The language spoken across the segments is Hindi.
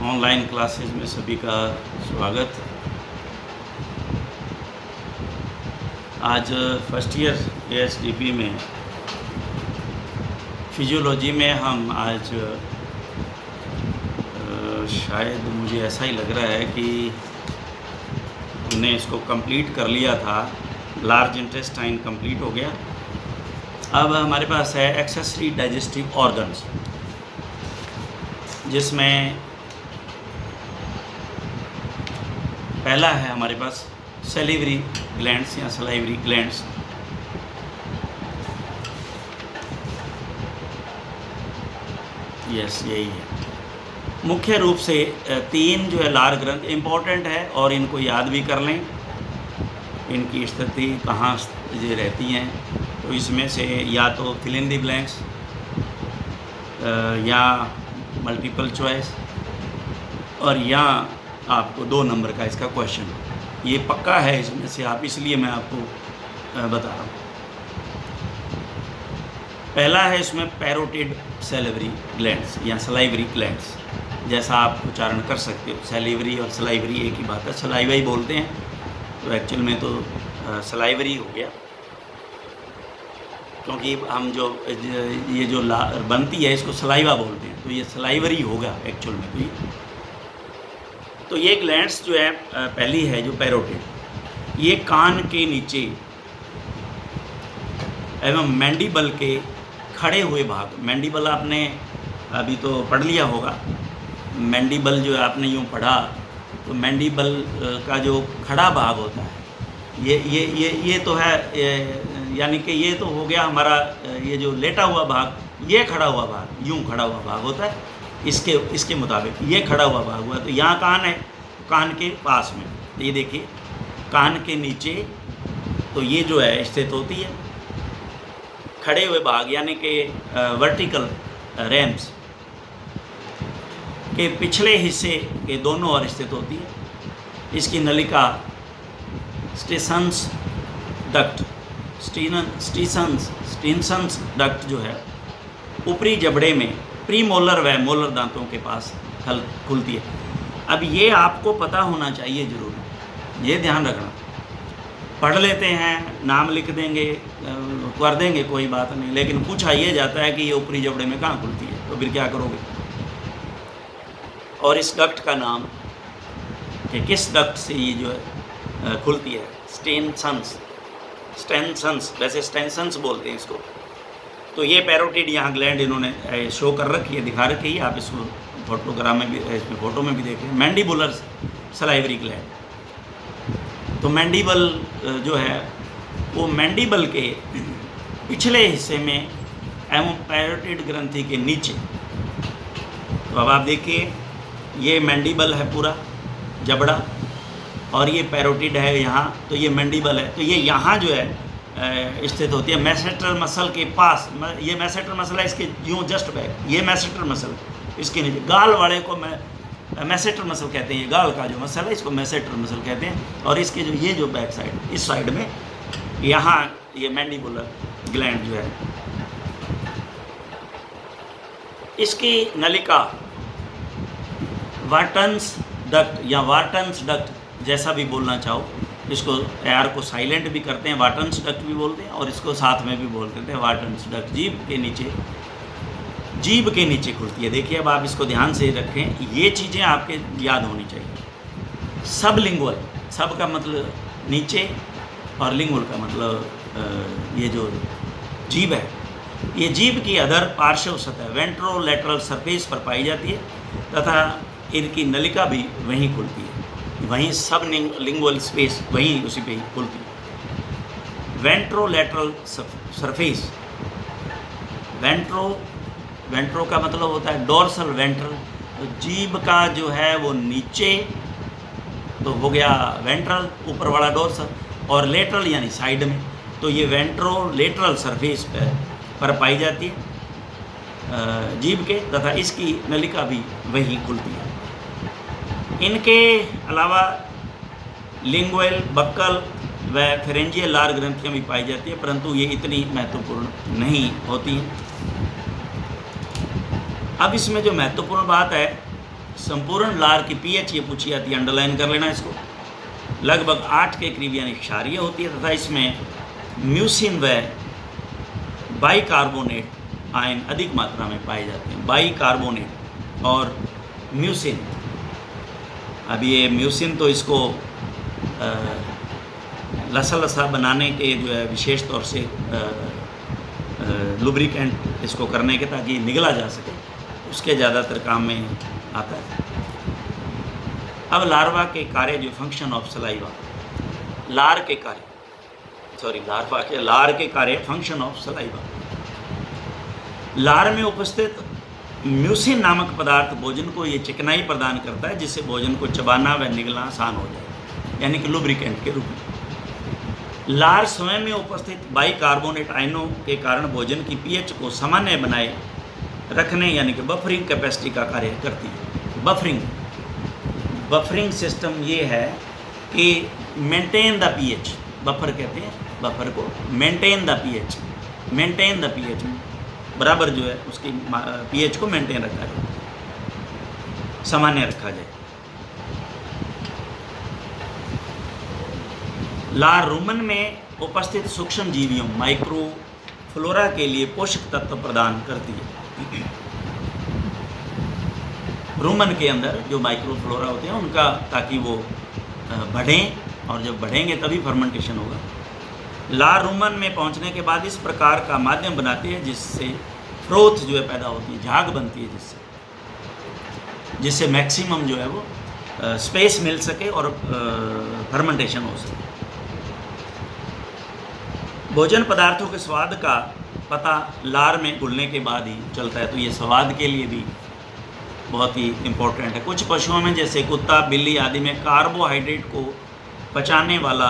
ऑनलाइन क्लासेज में सभी का स्वागत। आज फर्स्ट ईयर एएसडीपी में फिजियोलॉजी में हम आज शायद मुझे ऐसा ही लग रहा है कि हमने इसको कंप्लीट कर लिया था। लार्ज इंटेस्टाइन कंप्लीट हो गया। अब हमारे पास है एक्सेसरी डाइजेस्टिव ऑर्गन्स, जिसमें पहला है हमारे पास सैलिवरी ग्लैंड्स या सलाइवरी ग्लैंड्स। यस, यही है। मुख्य रूप से तीन जो है लार ग्रंथ इम्पोर्टेंट है और इनको याद भी कर लें। इनकी स्थिति कहाँ ये रहती हैं, तो इसमें से या तो फिल इन द ब्लैंक्स या मल्टीपल चॉइस और या आपको 2 नंबर का इसका क्वेश्चन। ये पक्का है इसमें से आप, इसलिए मैं आपको बता रहा हूँ। पहला है इसमें पैरोटिड सैलिवरी ग्लैंड्स या सलाइवरी ग्लैंड्स, जैसा आप उच्चारण कर सकते हो। सैलिवरी और सलाइवरी एक ही बात है, सलाइवा ही बोलते हैं, तो एक्चुअल में तो सलाइवरी हो गया, क्योंकि हम जो ये जो बनती है इसको सलाइवा बोलते हैं, तो ये सलाइवरी होगा एक्चुअल में। तो ये ग्लैंड्स जो है, पहली है जो पैरोटिड, ये कान के नीचे एवं मैंडिबल के खड़े हुए भाग। मैंडिबल आपने अभी तो पढ़ लिया होगा। मैंडिबल जो आपने यूँ पढ़ा, तो मैंडिबल का जो खड़ा भाग होता है, ये तो है, यानी कि ये तो हो गया हमारा ये जो लेटा हुआ भाग, ये खड़ा हुआ भाग, यूँ खड़ा हुआ भाग होता है। इसके मुताबिक ये खड़ा हुआ भाग हुआ, तो यहाँ कान है, कान के पास में, तो ये देखिए कान के नीचे, तो ये जो है स्थित होती है। खड़े हुए भाग यानी कि वर्टिकल रैम्स के पिछले हिस्से के दोनों ओर स्थित होती है। इसकी नलिका स्टेसन्स डक्ट, स्टीनसन्स डक्ट जो है ऊपरी जबड़े में प्रीमोलर व मोलर दांतों के पास खुलती है। अब ये आपको पता होना चाहिए ज़रूर, ये ध्यान रखना। पढ़ लेते हैं, नाम लिख देंगे, कर देंगे, कोई बात नहीं, लेकिन पूछा ये जाता है कि ये ऊपरी जबड़े में कहाँ खुलती है, तो फिर क्या करोगे। और इस डक्ट का नाम कि किस डक्ट से ये जो है खुलती है, स्टेनसन्स, वैसे स्टेनसन्स बोलते हैं इसको। तो ये पैरोटिड यहाँ ग्लैंड इन्होंने शो कर रखी है, दिखा रखी है, आप इसको फोटोग्राम में भी, इसमें फ़ोटो में भी देखें। मैंडिबुलर सलाइवरी ग्लैंड, तो मैंडिबल जो है वो मैंडिबल के पिछले हिस्से में एवं पैरोटिड ग्रंथि के नीचे। तो अब आप देखिए, ये मैंडिबल है पूरा जबड़ा, और ये पैरोटिड है यहाँ, तो ये मैंडिबल है, तो ये यहाँ जो है स्थित होती है मैसेटर मसल के पास। ये मैसेटर मसल है इसके यूँ जस्ट बैक, ये मैसेटर मसल इसके नीचे। गाल वाले को मैसेटर मसल कहते हैं, ये गाल का जो मसल है इसको मैसेटर मसल कहते हैं। और इसके जो ये जो बैक साइड, इस साइड में यहाँ ये मैंडिबुलर ग्लैंड जो है, इसकी नलिका वार्टन्स डक्ट या वार्टन्स डक्ट, जैसा भी बोलना चाहो, इसको आर को साइलेंट भी करते हैं, वार्टन्स डक्ट भी बोलते हैं, और इसको साथ में भी बोल देते हैं वार्टन्स डक्ट। जीभ के नीचे खुलती है। देखिए, अब आप इसको ध्यान से रखें, ये चीज़ें आपके याद होनी चाहिए। सब लिंगुअल, सब का मतलब नीचे और लिंगुअल का मतलब ये जो जीभ है, ये जीभ की अधर पार्श्व सतह वेंट्रोलैटरल सरफेस पर पाई जाती है, तथा इनकी नलिका भी वहीं खुलती है, वहीं सब लिंगुअल स्पेस वहीं उसी पे ही खुलती है। वेंट्रोलैटरल सरफेस, वेंट्रो का मतलब होता है डोर्सल वेंट्रल, तो जीभ का जो है वो नीचे तो हो गया वेंट्रल, ऊपर वाला डोर्सल, और लेटरल यानी साइड में, तो ये वेंट्रोलेटरल सरफेस पर पाई जाती है जीभ के, तथा इसकी नलिका भी वहीं खुलती है। इनके अलावा लिंगुअल, बक्कल व फेरेंजियल लार ग्रंथियाँ भी पाई जाती है, परंतु ये इतनी महत्वपूर्ण नहीं होती हैं। अब इसमें जो महत्वपूर्ण बात है संपूर्ण लार की पीएच ये पूछी जाती है, अंडरलाइन कर लेना इसको, लगभग 8 के करीब यानी क्षारीय होती है तथा इसमें म्यूसिन व बाइकार्बोनेट आयन अधिक मात्रा में पाए जाते हैं। बाइकार्बोनेट और म्यूसिन, अब ये म्यूसिन तो इसको लसा लसा बनाने के जो है विशेष तौर से लुब्रिकेंट इसको करने के ताकि निगला जा सके, उसके ज़्यादातर काम में आता है। अब लार्वा के कार्य जो फंक्शन ऑफ सलाइवा, लार के कार्य फंक्शन ऑफ सलाइवा। लार में उपस्थित म्यूसिन नामक पदार्थ भोजन को ये चिकनाई प्रदान करता है जिससे भोजन को चबाना व निगलना आसान हो जाए, यानी कि लुब्रिकेंट के रूप में। लार स्वयं में उपस्थित बाइकार्बोनेट आयनों के कारण भोजन की पीएच को सामान्य बनाए रखने यानी कि बफरिंग कैपेसिटी का कार्य करती है। बफरिंग सिस्टम ये है कि मेंटेन द पीएच, बफर कहते हैं बफर को, मेंटेन द पीएच बराबर जो है उसकी पीएच को मेंटेन रखा जाए, सामान्य रखा जाए। लार रुमन में उपस्थित सूक्ष्म जीवियों माइक्रोफ्लोरा के लिए पोषक तत्व प्रदान करती है। रुमन के अंदर जो माइक्रोफ्लोरा होते हैं उनका, ताकि वो बढ़ें, और जब बढ़ेंगे तभी फर्मेंटेशन होगा। लार रुमन में पहुंचने के बाद इस प्रकार का माध्यम बनाती है जिससे फ्रोथ जो है पैदा होती है, झाग बनती है, जिससे मैक्सिमम जो है वो स्पेस मिल सके और फर्मेंटेशन हो सके। भोजन पदार्थों के स्वाद का पता लार में घुलने के बाद ही चलता है, तो ये स्वाद के लिए भी बहुत ही इम्पोर्टेंट है। कुछ पशुओं में जैसे कुत्ता, बिल्ली आदि में कार्बोहाइड्रेट को पचाने वाला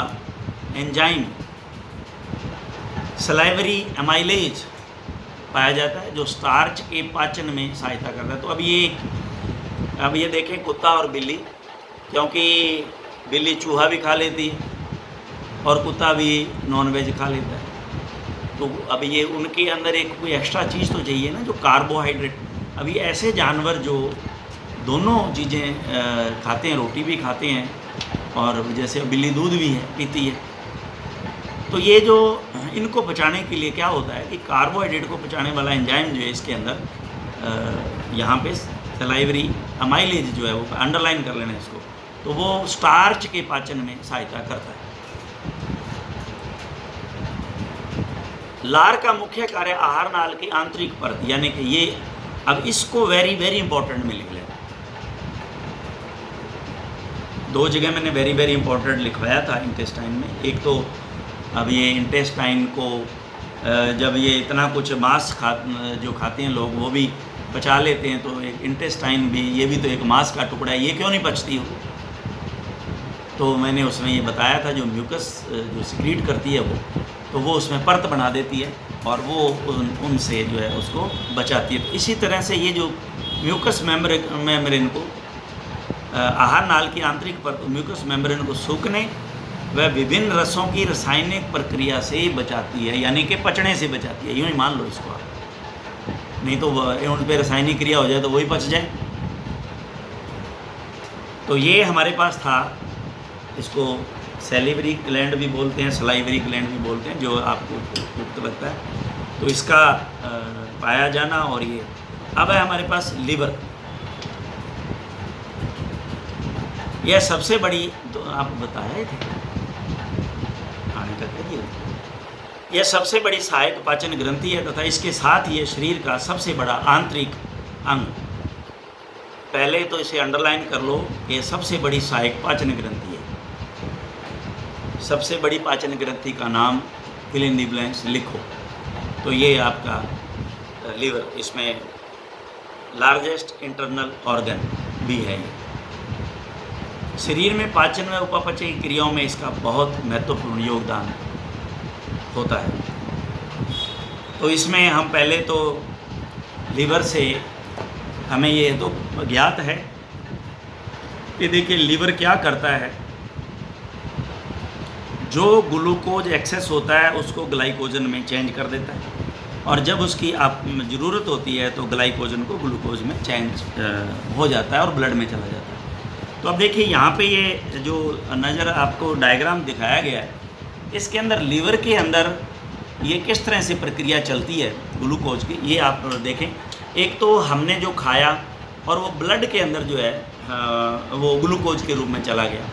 एंजाइम सलाइवरी एमाइलेज पाया जाता है जो स्टार्च के पाचन में सहायता करता है। तो अब ये देखें कुत्ता और बिल्ली, क्योंकि बिल्ली चूहा भी खा लेती है और कुत्ता भी नॉनवेज खा लेता है, तो अब ये उनके अंदर एक कोई एक्स्ट्रा चीज़ तो चाहिए ना, जो कार्बोहाइड्रेट। अभी ऐसे जानवर जो दोनों चीज़ें खाते हैं, रोटी भी खाते हैं और जैसे बिल्ली दूध भी पीती है, तो ये जो इनको पचाने के लिए क्या होता है कि कार्बोहाइड्रेट को पचाने वाला एंजाइम जो है इसके अंदर यहाँ पे सलाइवरी अमाइलेज जो है वो अंडरलाइन कर लेना इसको, तो वो स्टार्च के पाचन में सहायता करता है। लार का मुख्य कार्य आहार नाल की आंतरिक परत, यानी कि ये, अब इसको वेरी वेरी इंपॉर्टेंट में लिख लें। 2 जगह मैंने वेरी वेरी इंपॉर्टेंट लिखवाया था इंटेस्टाइन में। एक तो अब ये इंटेस्टाइन को जब ये इतना कुछ मांस जो खाते हैं लोग वो भी पचा लेते हैं, तो एक इंटेस्टाइन भी, ये भी तो एक मांस का टुकड़ा है, ये क्यों नहीं पचती हो? तो मैंने उसमें ये बताया था जो म्यूकस जो सिक्रीट करती है तो वो उसमें परत बना देती है और वो उनसे जो है उसको बचाती है। तो इसी तरह से ये जो म्यूकस मेम्ब्रेन को आहार नाल की आंतरिक परत म्यूकस मेम्ब्रेन को सूखने वह विभिन्न रसों की रासायनिक प्रक्रिया से बचाती है, यानी कि पचने से बचाती है, यूँ ही मान लो इसको आप, नहीं तो उन पर रासायनिक क्रिया हो जाए तो वही पच जाए। तो ये हमारे पास था, इसको सैलिवरी ग्लैंड भी बोलते हैं, सलाइवरी ग्लैंड भी बोलते हैं, जो आपको उपयुक्त लगता है। तो इसका पाया जाना, और ये अब है हमारे पास लिवर। यह सबसे बड़ी, तो आप बताए थे खाने का करिए, यह सबसे बड़ी सहायक पाचन ग्रंथि है तथा इसके साथ ही शरीर का सबसे बड़ा आंतरिक अंग। पहले तो इसे अंडरलाइन कर लो, ये सबसे बड़ी सहायक पाचन ग्रंथि है। सबसे बड़ी पाचन ग्रंथि का नाम फिल इन द ब्लैंक्स लिखो, तो ये आपका लीवर, इसमें लार्जेस्ट इंटरनल ऑर्गन भी है। शरीर में पाचन व उपापचय क्रियाओं में इसका बहुत महत्वपूर्ण योगदान होता है। तो इसमें हम पहले तो लीवर से हमें ये तो ज्ञात है कि देखिए लीवर क्या करता है, जो ग्लूकोज एक्सेस होता है उसको ग्लाइकोजन में चेंज कर देता है, और जब उसकी आप ज़रूरत होती है तो ग्लाइकोजन को ग्लूकोज में चेंज हो जाता है और ब्लड में चला जाता है। तो अब देखिए यहाँ पे ये जो नज़र आपको डायग्राम दिखाया गया है, इसके अंदर लीवर के अंदर ये किस तरह से प्रक्रिया चलती है ग्लूकोज की, ये आप देखें। एक तो हमने जो खाया और वो ब्लड के अंदर जो है वो ग्लूकोज के रूप में चला गया,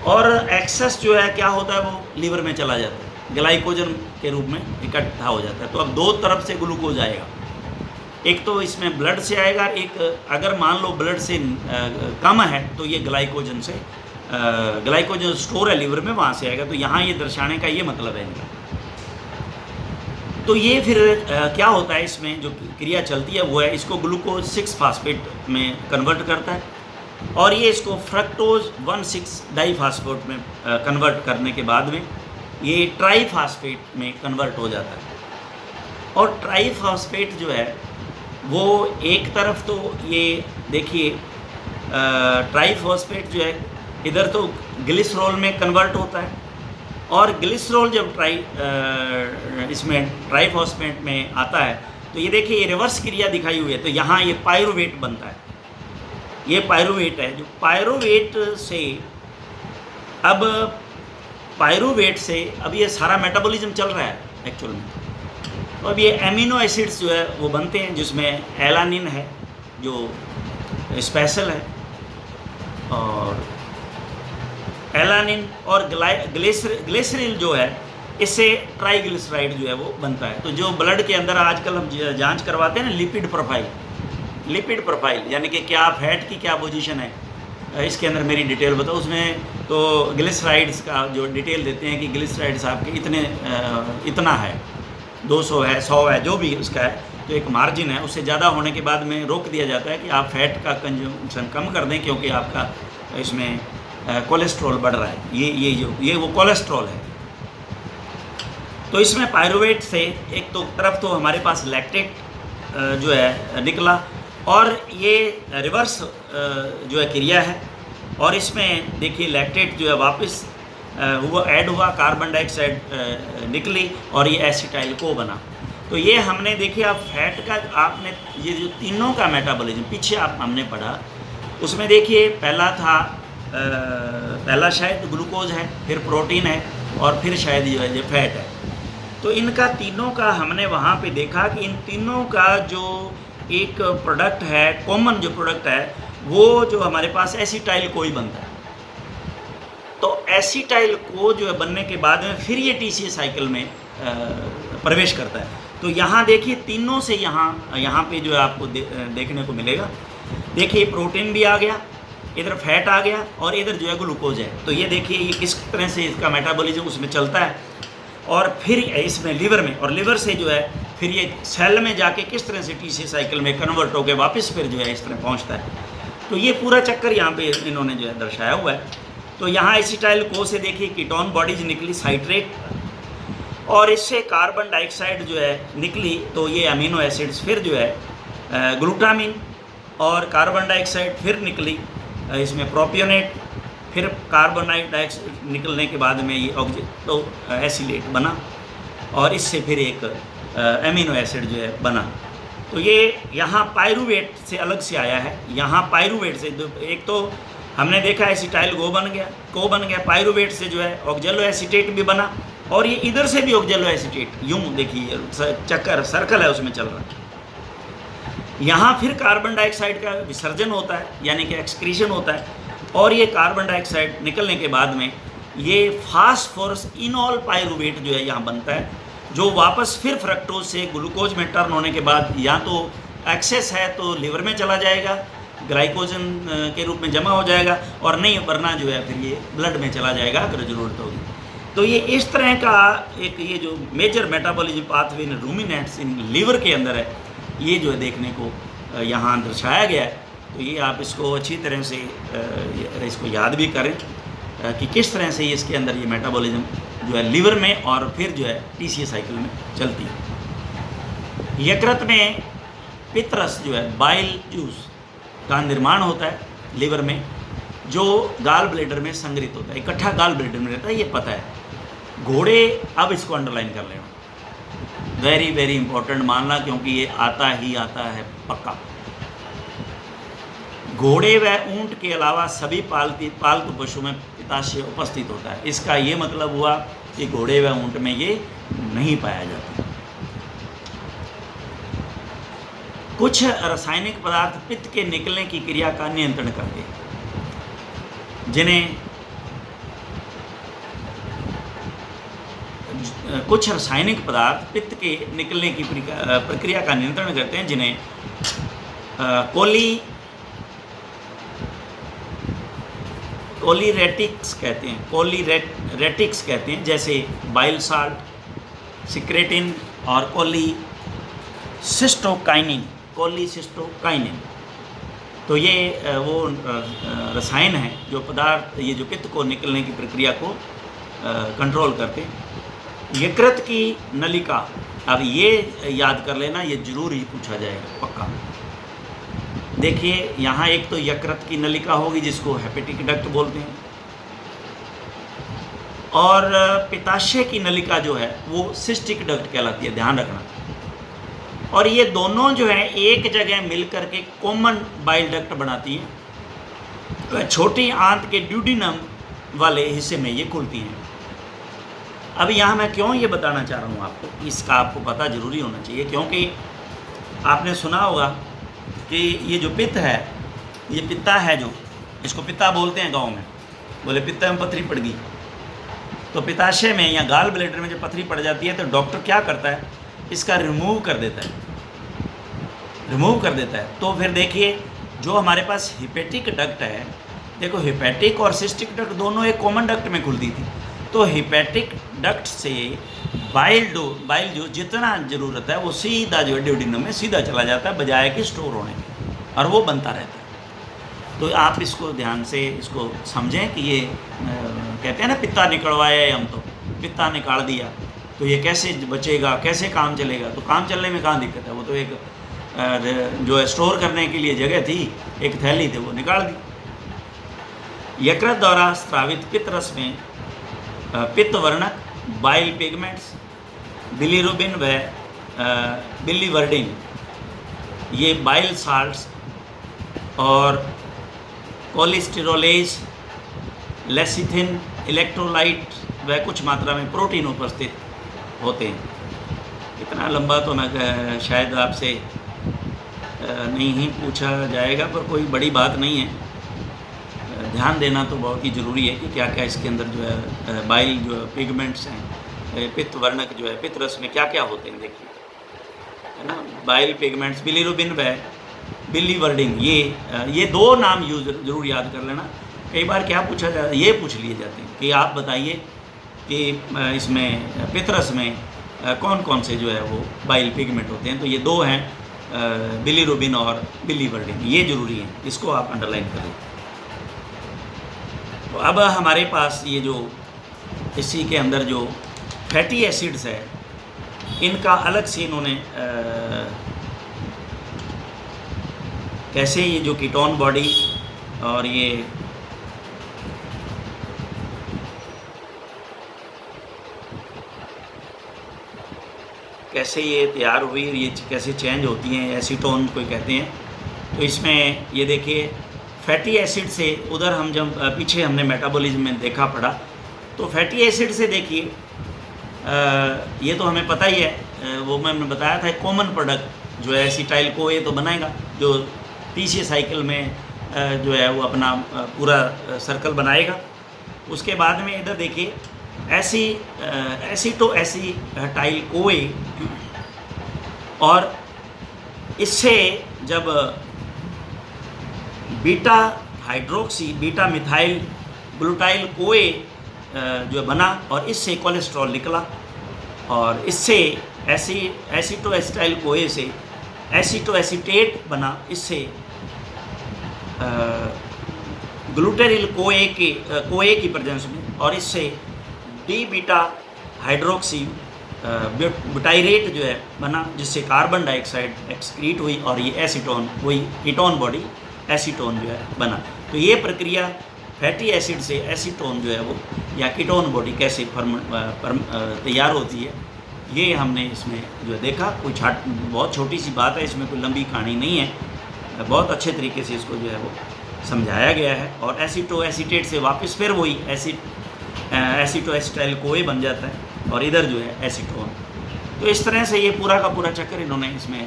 और एक्सेस जो है क्या होता है वो लीवर में चला जाता है, ग्लाइकोजन के रूप में इकट्ठा हो जाता है। तो अब दो तरफ से ग्लूकोज आएगा, एक तो इसमें ब्लड से आएगा, एक अगर मान लो ब्लड से कम है तो ये ग्लाइकोजन से ग्लाइकोजन स्टोर है लीवर में, वहाँ से आएगा। तो यहाँ ये दर्शाने का ये मतलब है इनका। तो ये फिर क्या होता है, इसमें जो क्रिया चलती है वो है इसको ग्लूकोज 6 फास्फेट में कन्वर्ट करता है, और ये इसको फ्रक्टोज 1,6 डाइफास्फेट में कन्वर्ट करने के बाद में ये ट्राईफास्फेट में कन्वर्ट हो जाता है। और ट्राईफास्फेट जो है वो एक तरफ तो ये देखिए ट्राईफॉस्फेट जो है इधर तो ग्लिसरॉल में कन्वर्ट होता है, और ग्लिसरॉल जब इसमें ट्राईफॉस्फेट में आता है तो ये देखिए ये रिवर्स क्रिया दिखाई हुई है। तो यहाँ ये पायरुवेट बनता है, ये पायरुवेट है। जो पायरुवेट से अब ये सारा मेटाबॉलिज्म चल रहा है एक्चुअल में। तो अब ये एमिनो एसिड्स जो है वो बनते हैं, जिसमें एलानिन है जो स्पेशल है, और एलानिन और ग्लिसरॉल जो है इससे ट्राइग्लिसराइड जो है वो बनता है। तो जो ब्लड के अंदर आजकल हम जांच करवाते हैं ना, लिपिड प्रोफाइल यानी कि क्या फैट की क्या पोजीशन है, इसके अंदर मेरी डिटेल बताओ। उसमें तो ग्लिसराइड्स का जो डिटेल देते हैं कि ग्लिसराइड्स आपके इतना है, 200 है, 100 है, जो भी उसका है, तो एक मार्जिन है, उससे ज़्यादा होने के बाद में रोक दिया जाता है कि आप फैट का कंजम्पशन कम कर दें, क्योंकि आपका इसमें कोलेस्ट्रॉल बढ़ रहा है। ये वो कोलेस्ट्रॉल है। तो इसमें पायरुवेट से एक तो तरफ तो हमारे पास लैक्टेट जो है निकला, और ये रिवर्स जो है क्रिया है, और इसमें देखिए लैक्टेट जो है वापस ऐड हुआ, कार्बन डाइऑक्साइड निकली और ये एसिटाइल को बना। तो ये हमने देखिए आप फैट का आपने ये जो तीनों का मेटाबॉलिज्म पीछे हमने पढ़ा, उसमें देखिए पहला शायद ग्लूकोज है, फिर प्रोटीन है, और फिर शायद ये फैट है। तो इनका तीनों का हमने वहाँ पे देखा कि इन तीनों का जो एक प्रोडक्ट है, कॉमन जो प्रोडक्ट है, वो जो हमारे पास एसिटाइल को ही बनता है। तो एसिटाइल को जो है बनने के बाद में फिर ये टीसीए साइकिल में प्रवेश करता है। तो यहाँ देखिए तीनों से यहाँ पे जो है आपको देखने को मिलेगा। देखिए प्रोटीन भी आ गया, इधर फैट आ गया, और इधर जो है ग्लूकोज है। तो ये देखिए ये किस तरह से इसका मेटाबॉलिज्म उसमें चलता है, और फिर इसमें लीवर में, और लीवर से जो है फिर ये सेल में जाके किस तरह से टीसीए साइकिल में कन्वर्ट होकर वापस फिर जो है इस तरह पहुंचता है। तो ये पूरा चक्कर यहाँ पे इन्होंने जो है दर्शाया हुआ है। तो यहाँ एसिटाइल को से देखिए कीटोन बॉडीज निकली, साइट्रेट, और इससे कार्बन डाइऑक्साइड जो है निकली। तो ये अमीनो एसिड्स फिर जो है ग्लूटामिन, और कार्बन डाइऑक्साइड फिर निकली इसमें प्रोपियोनेट, फिर कार्बन डाइऑक्साइड निकलने के बाद में ये तो एसिलेट बना, और इससे फिर एक एमिनो एसिड जो है बना। तो ये यहाँ पायरुवेट से अलग से आया है। यहाँ पायरुवेट से एक तो हमने देखा एसिटाइल को बन गया, पायरुवेट से जो है ऑक्जेलो एसीटेट भी बना, और ये इधर से भी ऑक्जेलो एसीटेट, यूँ देखिए चक्कर सर्कल है उसमें चल रहा है। यहाँ फिर कार्बन डाइऑक्साइड का विसर्जन होता है, यानी कि एक्सक्रीशन होता है, और ये कार्बन डाइऑक्साइड निकलने के बाद में ये फास्फोरस इनॉल पायरुवेट जो है यहाँ बनता है, जो वापस फिर फ्रक्टोज से ग्लूकोज में टर्न होने के बाद या तो एक्सेस है तो लिवर में चला जाएगा, ग्लाइकोजन के रूप में जमा हो जाएगा, और नहीं वरना जो है फिर ये ब्लड में चला जाएगा अगर ज़रूरत होगी। तो ये इस तरह का एक ये जो major metabolism pathway in ruminants in liver के अंदर है, ये जो है देखने को यहाँ दर्शाया गया है। तो ये आप इसको अच्छी तरह से इसको याद भी करें कि किस तरह से इसके अंदर ये मेटाबॉलिज्म जो है लीवर में और फिर जो है टीसीए साइकिल में चलती है। यकृत में पित्तरस जो है बाइल जूस का निर्माण होता है लीवर में, जो गाल ब्लेडर में संग्रहित होता है, इकट्ठा गाल ब्लेडर में रहता है, ये पता है। घोड़े, अब इसको अंडरलाइन कर लेना, वेरी वेरी इंपॉर्टेंट मानना, क्योंकि ये आता ही आता है पक्का। घोड़े व ऊंट के अलावा सभी पालतू पशु में पित्ताशय उपस्थित होता है। इसका ये मतलब हुआ कि घोड़े व ऊंट में ये नहीं पाया जाता। कुछ रासायनिक पदार्थ पित्त के निकलने की क्रिया का नियंत्रण करते हैं, जिन्हें कुछ रासायनिक पदार्थ पित्त के निकलने की प्रक्रिया का नियंत्रण करते हैं, जिन्हें कोलीरेटिक्स कहते हैं, कोलीरेटिक्स कहते हैं, जैसे बाइल साल्ट, सिक्रेटिन और कोलीसिस्टोकाइनिन। तो ये वो रसायन है जो पदार्थ, ये जो पित्त को निकलने की प्रक्रिया को कंट्रोल करते हैं। यकृत की नलिका, अब ये याद कर लेना, ये जरूर ही पूछा जाएगा पक्का। देखिए यहाँ एक तो यकृत की नलिका होगी जिसको हेपेटिक डक्ट बोलते हैं, और पित्ताशय की नलिका जो है वो सिस्टिक डक्ट कहलाती है, ध्यान रखना। और ये दोनों जो है एक जगह मिलकर के कॉमन बाइल डक्ट बनाती हैं। तो छोटी आंत के ड्यूडिनम वाले हिस्से में ये खुलती हैं। अब यहाँ मैं क्यों ये बताना चाह रहा हूँ आपको, इसका आपको पता जरूरी होना चाहिए, क्योंकि आपने सुना होगा कि ये जो पित्त है, ये पित्ता है, जो इसको पित्ता बोलते हैं गांव में, बोले पित्ता में पथरी पड़ गई। तो पित्ताशय में या गाल ब्लैडर में जब पथरी पड़ जाती है तो डॉक्टर क्या करता है, इसका रिमूव कर देता है। तो फिर देखिए जो हमारे पास हिपेटिक डक्ट है, देखो हिपेटिक और सिस्टिक डक्ट दोनों एक कॉमन डक्ट में खुलती थी। तो हिपेटिक डक्ट से बाइल जो जितना ज़रूरत है वो सीधा जो है ड्यूडिनम में सीधा चला जाता है, बजाय कि स्टोर होने के, और वो बनता रहता है। तो आप इसको ध्यान से इसको समझें कि ये कहते हैं ना पित्ता निकलवाया, हम तो पित्ता निकाल दिया, तो ये कैसे बचेगा, कैसे काम चलेगा। तो काम चलने में कहाँ दिक्कत है, वो तो एक जो है स्टोर करने के लिए जगह थी, एक थैली थी, वो निकाल दी। यकृत द्वारा स्रावित पित्त रस में पित्त वर्णक, बाइल पिगमेंट्स, बिलीरुबिन व बिलीवर्डिन, ये बाइल साल्ट्स और कोलेस्टेरोलेज, लेसिथिन, इलेक्ट्रोलाइट व कुछ मात्रा में प्रोटीन उपस्थित होते हैं। इतना लंबा तो मैं शायद आपसे नहीं ही पूछा जाएगा, पर कोई बड़ी बात नहीं है। ध्यान देना तो बहुत ही ज़रूरी है कि क्या क्या इसके अंदर जो है बाइल जो पिगमेंट्स हैं, पित्त वर्णक जो है पित्त रस में क्या क्या होते हैं, देखिए है ना। बाइल पिगमेंट्स, बिलीरुबिन व बिलीवर्डिन, ये दो नाम जरूर याद कर लेना। कई बार क्या पूछा जाता है, ये पूछ लिए जाते हैं कि आप बताइए कि इसमें पित्त रस में कौन कौन से जो है वो बाइल पिगमेंट होते हैं। तो ये दो हैं, बिलीरुबिन और बिलीवर्डिन, ये ज़रूरी है, इसको आप अंडरलाइन करें। तो अब हमारे पास ये जो इसी के अंदर जो फैटी एसिड्स है, इनका अलग से इन्होंने कैसे ये जो कीटोन बॉडी और ये कैसे ये तैयार हुई, ये कैसे चेंज होती हैं, एसीटोन कोई कहते हैं। तो इसमें ये देखिए फैटी एसिड से, उधर हम जब पीछे हमने मेटाबॉलिज्म में देखा पढ़ा, तो फैटी एसिड से देखिए ये तो हमें पता ही है, वो मैंने बताया था कॉमन प्रोडक्ट जो है एसिटाइल को ये तो बनाएगा, जो तीसरे साइकिल में जो है वो अपना पूरा सर्कल बनाएगा। उसके बाद में इधर देखिए एसीटाइल कोए, और इससे जब बीटा हाइड्रोक्सी बीटा मिथाइल ग्लूटाइल कोए जो बना, और इससे कोलेस्ट्रॉल निकला, और इससे एसीटोएसिटाइल कोए से एसीटोएसिटेट बना, इससे ग्लूटेरिल कोए की प्रेजेंस में, और इससे डी बीटा हाइड्रोक्सी ब्यूटाइरेट जो है बना, जिससे कार्बन डाइऑक्साइड एक्सक्रीट हुई, और ये एसीटोन, वही कीटोन बॉडी एसीटोन जो है बना। तो ये प्रक्रिया फैटी एसिड से एसीटोन जो है वो या कीटोन बॉडी कैसे तैयार होती है, ये हमने इसमें जो है देखा। कोई बहुत छोटी सी बात है, इसमें कोई लंबी कहानी नहीं है, बहुत अच्छे तरीके से इसको जो है वो समझाया गया है। और एसीटो एसीटेट से वापस फिर वही एसीटो एसिटाइल कोए बन जाता है, और इधर जो है एसीटोन। तो इस तरह से ये पूरा का पूरा चक्कर इन्होंने इसमें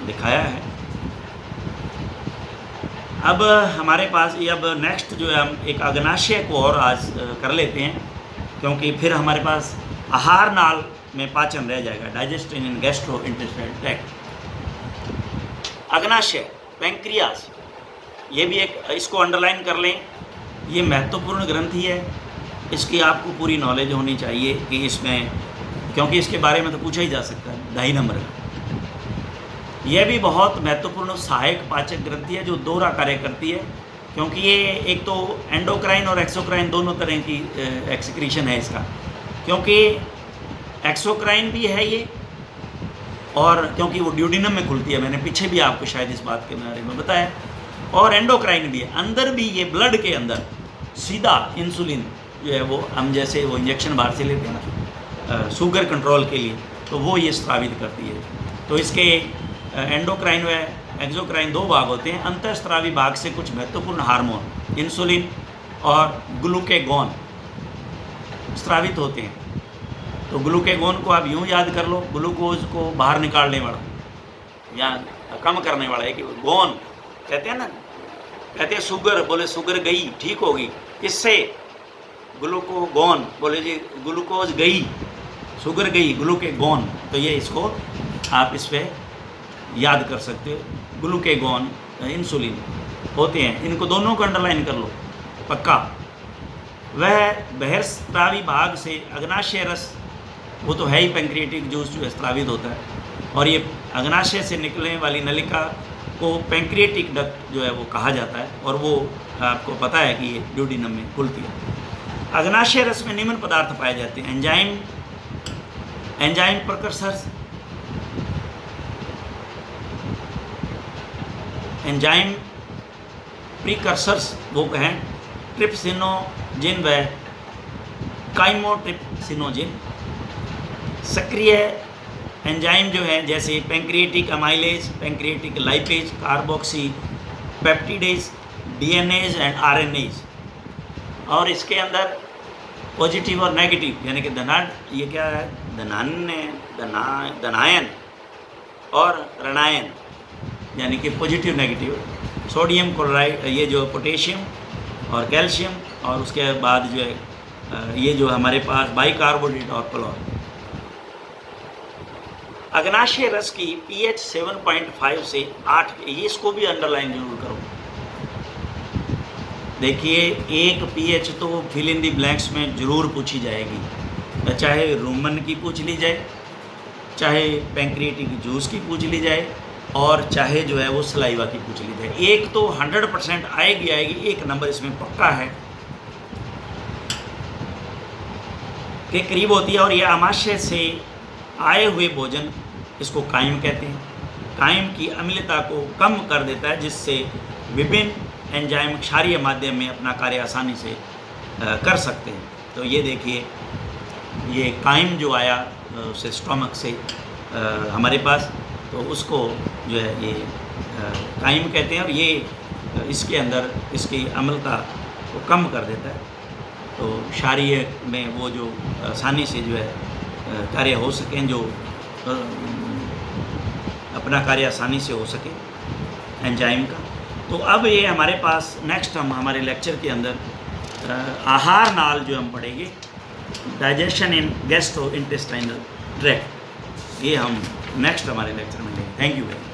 दिखाया है। अब हमारे पास ये अब नेक्स्ट जो है हम एक अग्नाशय को और आज कर लेते हैं, क्योंकि फिर हमारे पास आहार नाल में पाचन रह जाएगा, डाइजेस्शन इन गैस्ट्रो इंटेस्टाइनल ट्रैक्ट। अग्नाशय पैंक्रियास, ये भी एक, इसको अंडरलाइन कर लें, ये महत्वपूर्ण ग्रंथि है, इसकी आपको पूरी नॉलेज होनी चाहिए कि इसमें, क्योंकि इसके बारे में तो पूछा ही जा सकता है 2.5 नंबर का। यह भी बहुत महत्वपूर्ण सहायक पाचक ग्रंथि है जो दोहरा कार्य करती है, क्योंकि ये एक तो एंडोक्राइन और एक्सोक्राइन दोनों तरह की एक्सक्रीशन है इसका, क्योंकि एक्सोक्राइन भी है ये, और क्योंकि वो ड्यूडिनम में खुलती है, मैंने पीछे भी आपको शायद इस बात के बारे में बताया, और एंडोक्राइन भी है। अंदर भी ये ब्लड के अंदर सीधा इंसुलिन जो है वो हम जैसे वो इंजेक्शन बाहर से लेते हैं ना शुगर कंट्रोल के लिए, तो वो ये स्रावित करती है। तो इसके एंडोक्राइन व एक्सोक्राइन 2 भाग होते हैं। अंतःस्रावी भाग से कुछ महत्वपूर्ण हार्मोन इंसुलिन और ग्लूकेगॉन स्रावित होते हैं। तो ग्लूकेगॉन को आप यूँ याद कर लो, ग्लूकोज को बाहर निकालने वाला या कम करने वाला है, कि गॉन कहते हैं ना, कहते हैं शुगर, बोले शुगर गई, ठीक होगी, किससे? ग्लूकोगॉन, बोले जी ग्लूकोज गई, शुगर गई, ग्लूकेगॉन। तो ये इसको आप इस पर याद कर सकते हो, ग्लूकेगॉन इंसुलिन होते हैं, इनको दोनों को अंडरलाइन कर लो पक्का। वह बहिर्स्रावी भाग से अग्नाशय रस, वो तो है ही, पैंक्रियाटिक जूस जो स्रावित होता है, और ये अग्नाशय से निकलने वाली नलिका को पैंक्रियाटिक डक्ट जो है वो कहा जाता है, और वो आपको पता है कि ये ड्यूडिनम में खुलती है। अग्नाशय रस में निम्न पदार्थ पाए जाते हैं: एंजाइम प्रिकर्सर्स, एंजाइम प्रिकर्सर्स वो कहें, ट्रिप्सिनोजिन व काइमोट्रिप्सिनोजिन। सक्रिय एंजाइम जो है जैसे pancreatic amylase, pancreatic lipase, carboxy peptidase, DNAs and RNase. और इसके अंदर पॉजिटिव और नेगेटिव, यानी कि ये क्या है, धनायन और ऋणायन, यानी कि पॉजिटिव नेगेटिव। सोडियम क्लोराइड, ये जो पोटेशियम और कैल्शियम, और उसके बाद जो है ये जो हमारे पास बाइकार्बोनेट और क्लोर। अग्नाशय रस की pH 7.5 से 8, ये इसको भी अंडरलाइन जरूर करो। देखिए, एक pH तो फिल इन दी ब्लैंक्स में ज़रूर पूछी जाएगी, चाहे रोमन की पूछ ली जाए, चाहे पैंक्रियाटिक जूस की पूछ ली जाए, और चाहे जो है वो सलाइवा की पूछ ली जाए। एक तो 100% आएगी, एक नंबर इसमें पक्का है के करीब होती है। और यह आमाशय से आए हुए भोजन, इसको काइम कहते हैं, काइम की अम्लता को कम कर देता है, जिससे विभिन्न एंजाइम क्षारीय माध्यम में अपना कार्य आसानी से कर सकते हैं। तो ये देखिए, ये काइम जो आया उसे स्टोमक से हमारे पास, तो उसको जो है ये काइम कहते हैं, और ये इसके अंदर इसकी अम्लता को कम कर देता है। तो क्षारीय में वो जो आसानी से जो है कार्य हो सकें, जो अपना कार्य आसानी से हो सके एंजाइम का। तो अब ये हमारे पास नेक्स्ट हम हमारे लेक्चर के अंदर आहार नाल जो हम पढ़ेंगे, डाइजेशन इन गैस्ट्रो इंटेस्टाइनल ट्रैक्ट, ये हम नेक्स्ट हमारे लेक्चर में लेंगे। Thank you very much.